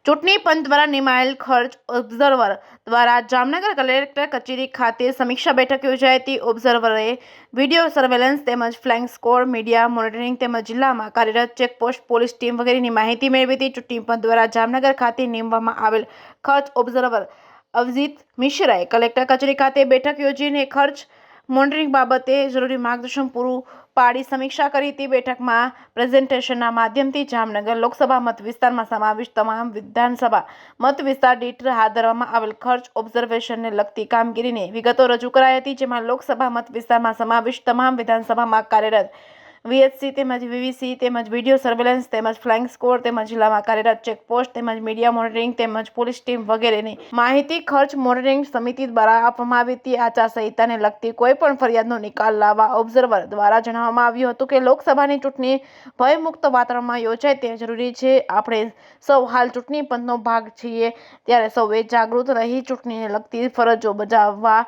ચૂંટણી પંચ દ્વારા નિમાયેલ ખર્ચ ઓબ્ઝર્વર દ્વારા જામનગર કલેક્ટર કચેરી ખાતે સમીક્ષા બેઠક યોજાઈ હતી। ઓબ્ઝર્વરે વિડીયો સર્વેલન્સ તેમજ ફ્લાઇંગ સ્કોડ, મીડિયા મોનિટરિંગ તેમજ જિલ્લામાં કાર્યરત ચેકપોસ્ટ, પોલીસ ટીમ વગેરેની માહિતી મેળવી હતી। ચૂંટણી પંચ દ્વારા જામનગર ખાતે નીમવામાં આવેલ ખર્ચ ઓબ્ઝર્વર અવજીત મિશ્રાએ કલેક્ટર કચેરી ખાતે બેઠક યોજીને ખર્ચ મોનિટરિંગ બાબતે જરૂરી માર્ગદર્શન પૂરું પાડી સમીક્ષા કરી હતી। બેઠકમાં પ્રેઝન્ટેશનના માધ્યમથી જામનગર લોકસભા મત વિસ્તારમાં સમાવિષ્ટ તમામ વિધાનસભા મત વિસ્તાર દીઠ હાથ ધરવામાં આવેલ ખર્ચ ઓબ્ઝર્વેશનને લગતી કામગીરીની વિગતો રજૂ કરાઈ હતી, જેમાં લોકસભા મત વિસ્તારમાં સમાવિષ્ટ તમામ વિધાનસભામાં કાર્યરત વીએચસી તેમજ વીવીસી તેમજ વિડીયો સર્વેલન્સ તેમજ ફ્લાઇંગ સ્કોડ તેમજ જિલ્લામાં કાર્યરત ચેકપોસ્ટ તેમજ મીડિયા મોનિટરિંગ તેમજ પોલીસ ટીમ વગેરેની માહિતી ખર્ચ મોનિટરિંગ સમિતિ દ્વારા આપવામાં આવી હતી। આચારસંહિતાને લગતી કોઈપણ ફરિયાદનો નિકાલ લાવવા ઓબ્ઝર્વર દ્વારા જણાવવામાં આવ્યું હતું કે લોકસભાની ચૂંટણી ભયમુક્ત વાતાવરણમાં યોજાય તે જરૂરી છે। આપણે સૌ હાલ ચૂંટણી પંચનો ભાગ છીએ, ત્યારે સૌએ જાગૃત રહી ચૂંટણીને લગતી ફરજો બજાવવા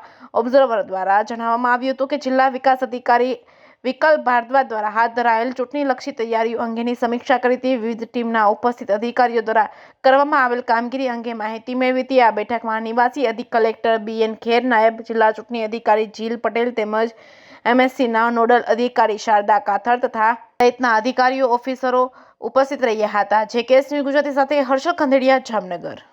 ઓબ્ઝર્વર દ્વારા જણાવવામાં આવ્યું હતું કે જિલ્લા વિકાસ અધિકારી વિકલ્પ ભારદ્વાજ દ્વારા હાથ ધરાયેલ ચૂંટણીલક્ષી તૈયારીઓ અંગેની સમીક્ષા કરી હતી। વિવિધ ટીમના ઉપસ્થિત અધિકારીઓ દ્વારા કરવામાં આવેલ કામગીરી અંગે માહિતી મેળવી હતી। આ બેઠકમાં નિવાસી કલેક્ટર બીએન ખેર, નાયબ જિલ્લા ચૂંટણી અધિકારી જીલ પટેલ તેમજ એમએસસીના નોડલ અધિકારી શારદા કાથડ તથા સહિતના અધિકારીઓ ઓફિસરો ઉપસ્થિત રહ્યા હતા। જેકેએસ ન્યૂઝ ગુજરાતી સાથે હર્ષલ ખંડેરિયા, જામનગર।